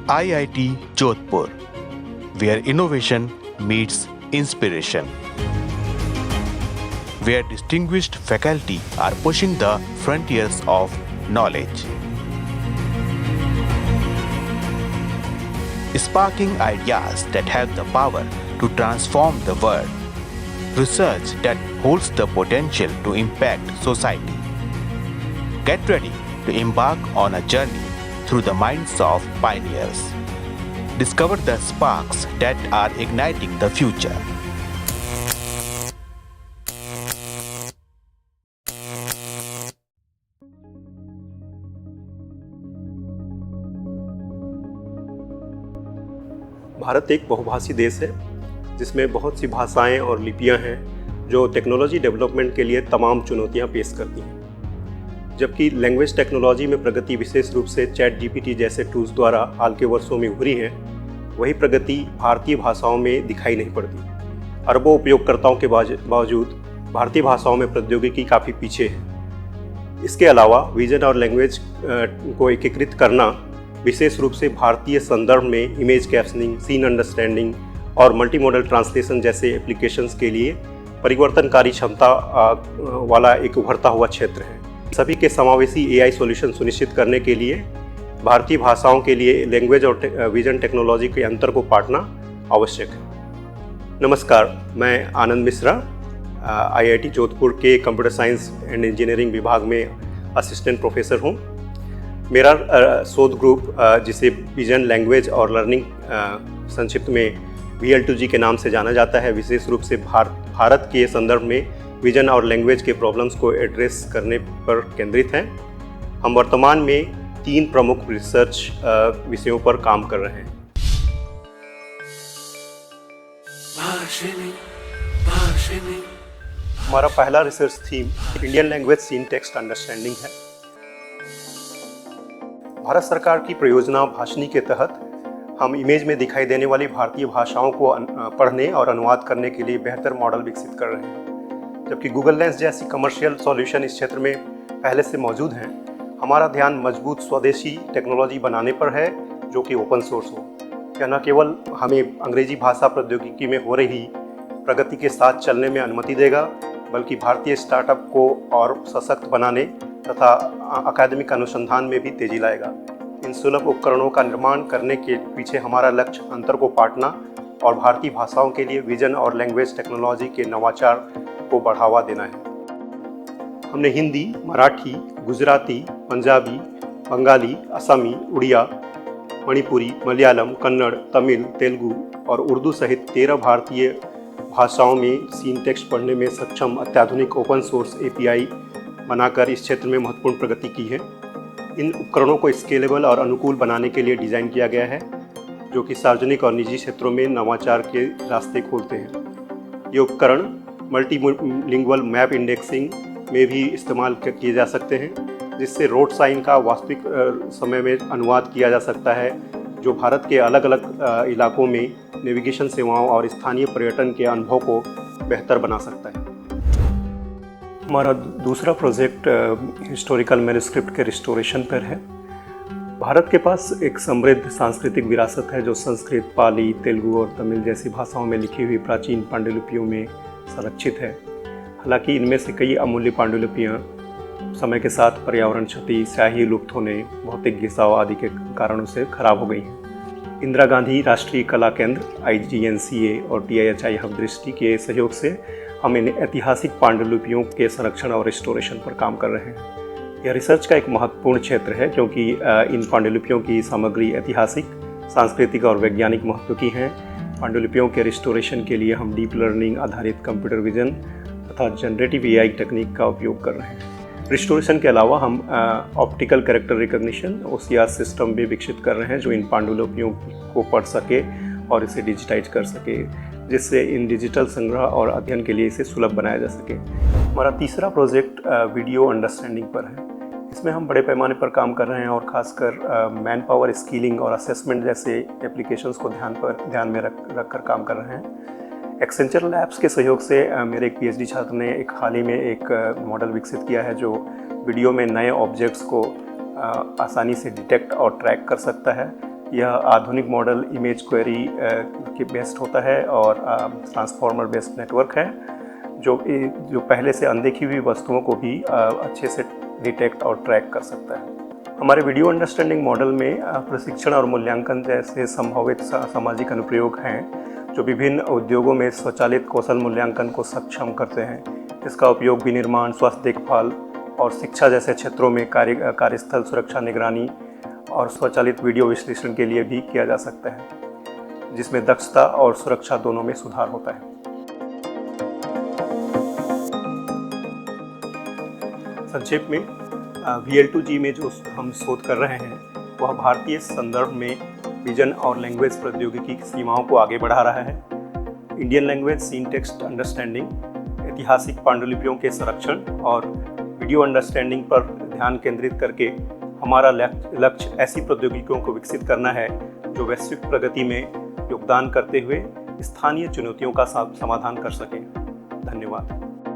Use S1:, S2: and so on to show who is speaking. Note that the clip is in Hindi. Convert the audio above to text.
S1: IIT Jodhpur, where innovation meets inspiration, where distinguished faculty are pushing the frontiers of knowledge, sparking ideas that have the power to transform the world, research that holds the potential to impact society. Get ready to embark on a journey through the minds of pioneers. Discover the sparks that are igniting the future.
S2: Bharat एक बहुभाषी देश है जिसमें बहुत सी भाषाएं और लिपियां हैं जो टेक्नोलॉजी डेवलपमेंट के लिए तमाम चुनौतियां पेश करती हैं। जबकि लैंग्वेज टेक्नोलॉजी में प्रगति विशेष रूप से चैट जीपीटी जैसे टूल्स द्वारा हाल के वर्षों में उभरी है, वही प्रगति भारतीय भाषाओं में दिखाई नहीं पड़ती। अरबों उपयोगकर्ताओं के बावजूद भारतीय भाषाओं में प्रौद्योगिकी काफ़ी पीछे है। इसके अलावा विजन और लैंग्वेज को एकीकृत करना, विशेष रूप से भारतीय संदर्भ में इमेज कैप्शनिंग, सीन अंडरस्टैंडिंग और मल्टीमोडल ट्रांसलेशन जैसे एप्लीकेशंस के लिए परिवर्तनकारी क्षमता वाला एक उभरता हुआ क्षेत्र है। सभी के समावेशी AI सॉल्यूशन सुनिश्चित करने के लिए भारतीय भाषाओं के लिए लैंग्वेज और विजन टेक्नोलॉजी के अंतर को पाटना आवश्यक है। नमस्कार, मैं आनंद मिश्रा IIT जोधपुर के कंप्यूटर साइंस एंड इंजीनियरिंग विभाग में असिस्टेंट प्रोफेसर हूँ। मेरा शोध ग्रुप जिसे विजन, लैंग्वेज और लर्निंग संक्षिप्त में VL2G के नाम से जाना जाता है, विशेष रूप से भारत के संदर्भ में विजन और लैंग्वेज के प्रॉब्लम्स को एड्रेस करने पर केंद्रित हैं। हम वर्तमान में 3 प्रमुख रिसर्च विषयों पर काम कर रहे हैं। हमारा पहला research theme Indian language scene text understanding है। भारत सरकार की परियोजना भाषिनी के तहत हम इमेज में दिखाई देने वाली भारतीय भाषाओं को पढ़ने और अनुवाद करने के लिए बेहतर मॉडल विकसित कर रहे हैं। जबकि गूगल लेंस जैसी कमर्शियल सॉल्यूशन इस क्षेत्र में पहले से मौजूद हैं, हमारा ध्यान मजबूत स्वदेशी टेक्नोलॉजी बनाने पर है जो कि ओपन सोर्स हो। यह न केवल हमें अंग्रेजी भाषा प्रौद्योगिकी में हो रही प्रगति के साथ चलने में अनुमति देगा, बल्कि भारतीय स्टार्टअप को और सशक्त बनाने तथा अकादमिक अनुसंधान में भी तेजी लाएगा। इन सुलभ उपकरणों का निर्माण करने के पीछे हमारा लक्ष्य अंतर को पाटना और भारतीय भाषाओं के लिए विजन और लैंग्वेज टेक्नोलॉजी के नवाचार को बढ़ावा देना है। हमने हिंदी, मराठी, गुजराती, पंजाबी, बंगाली, असमी, उड़िया, मणिपुरी, मलयालम, कन्नड़, तमिल, तेलुगु और उर्दू सहित 13 भारतीय भाषाओं में सीन टेक्स्ट पढ़ने में सक्षम अत्याधुनिक ओपन सोर्स API बनाकर इस क्षेत्र में महत्वपूर्ण प्रगति की है। इन उपकरणों को स्केलेबल और अनुकूल बनाने के लिए डिज़ाइन किया गया है, जो कि सार्वजनिक और निजी क्षेत्रों में नवाचार के रास्ते खोलते हैं। ये उपकरण मल्टीलिंगुअल मैप इंडेक्सिंग में भी इस्तेमाल किए जा सकते हैं, जिससे रोड साइन का वास्तविक समय में अनुवाद किया जा सकता है, जो भारत के अलग अलग इलाकों में नेविगेशन सेवाओं और स्थानीय पर्यटन के अनुभव को बेहतर बना सकता है। हमारा दूसरा प्रोजेक्ट हिस्टोरिकल मैन्युस्क्रिप्ट के रिस्टोरेशन पर है। भारत के पास एक समृद्ध सांस्कृतिक विरासत है जो संस्कृत, पाली, तेलुगु और तमिल जैसी भाषाओं में लिखी हुई प्राचीन पांडुलिपियों में संरक्षित है। हालांकि इनमें से कई अमूल्य पांडुलिपियाँ समय के साथ पर्यावरण क्षति, स्याही लुप्त होने, भौतिक घिसाव आदि के कारणों से खराब हो गई हैं। इंदिरा गांधी राष्ट्रीय कला केंद्र IGNCA और TIHI हब दृष्टि के सहयोग से हम इन ऐतिहासिक पांडुलिपियों के संरक्षण और रिस्टोरेशन पर काम कर रहे हैं। यह रिसर्च का एक महत्वपूर्ण क्षेत्र है क्योंकि इन पांडुलिपियों की सामग्री ऐतिहासिक, सांस्कृतिक और वैज्ञानिक महत्व की हैं। पांडुलिपियों के रिस्टोरेशन के लिए हम डीप लर्निंग आधारित कंप्यूटर विजन तथा जनरेटिव AI तकनीक का उपयोग कर रहे हैं। रिस्टोरेशन के अलावा हम optical character recognition OCR system भी विकसित कर रहे हैं जो इन पांडुलिपियों को पढ़ सके और इसे डिजिटाइज कर सके, जिससे इन डिजिटल संग्रह और अध्ययन के लिए इसे सुलभ बनाया जा सके। हमारा तीसरा प्रोजेक्ट वीडियो अंडरस्टैंडिंग पर है। इसमें हम बड़े पैमाने पर काम कर रहे हैं और ख़ासकर मैन पावर स्किलिंग और असेसमेंट जैसे एप्लीकेशंस को ध्यान में रख कर काम कर रहे हैं। एक्सेंचर लैब्स के सहयोग से मेरे एक PhD छात्र ने हाल ही में एक मॉडल विकसित किया है जो वीडियो में नए ऑब्जेक्ट्स को आसानी से डिटेक्ट और ट्रैक कर सकता है, यह आधुनिक मॉडल इमेज क्वेरी के बेस्ड होता है और ट्रांसफॉर्मर बेस्ड नेटवर्क है जो पहले से अनदेखी हुई वस्तुओं को भी अच्छे से डिटेक्ट और ट्रैक कर सकता है। हमारे वीडियो अंडरस्टैंडिंग मॉडल में प्रशिक्षण और मूल्यांकन जैसे संभावित सामाजिक अनुप्रयोग हैं जो विभिन्न उद्योगों में स्वचालित कौशल मूल्यांकन को सक्षम करते हैं। इसका उपयोग विनिर्माण, स्वास्थ्य देखभाल और शिक्षा जैसे क्षेत्रों में कार्यस्थल सुरक्षा निगरानी और स्वचालित वीडियो विश्लेषण के लिए भी किया जा सकता है, जिसमें दक्षता और सुरक्षा दोनों में सुधार होता है। संक्षेप में VL2G में जो हम शोध कर रहे हैं वह भारतीय संदर्भ में विजन और लैंग्वेज प्रौद्योगिकी की सीमाओं को आगे बढ़ा रहा है। Indian language scene text understanding, ऐतिहासिक पांडुलिपियों के संरक्षण और वीडियो अंडरस्टैंडिंग पर ध्यान केंद्रित करके हमारा लक्ष्य ऐसी प्रौद्योगिकियों को विकसित करना है जो वैश्विक प्रगति में योगदान करते हुए स्थानीय चुनौतियों का समाधान कर सकें। धन्यवाद।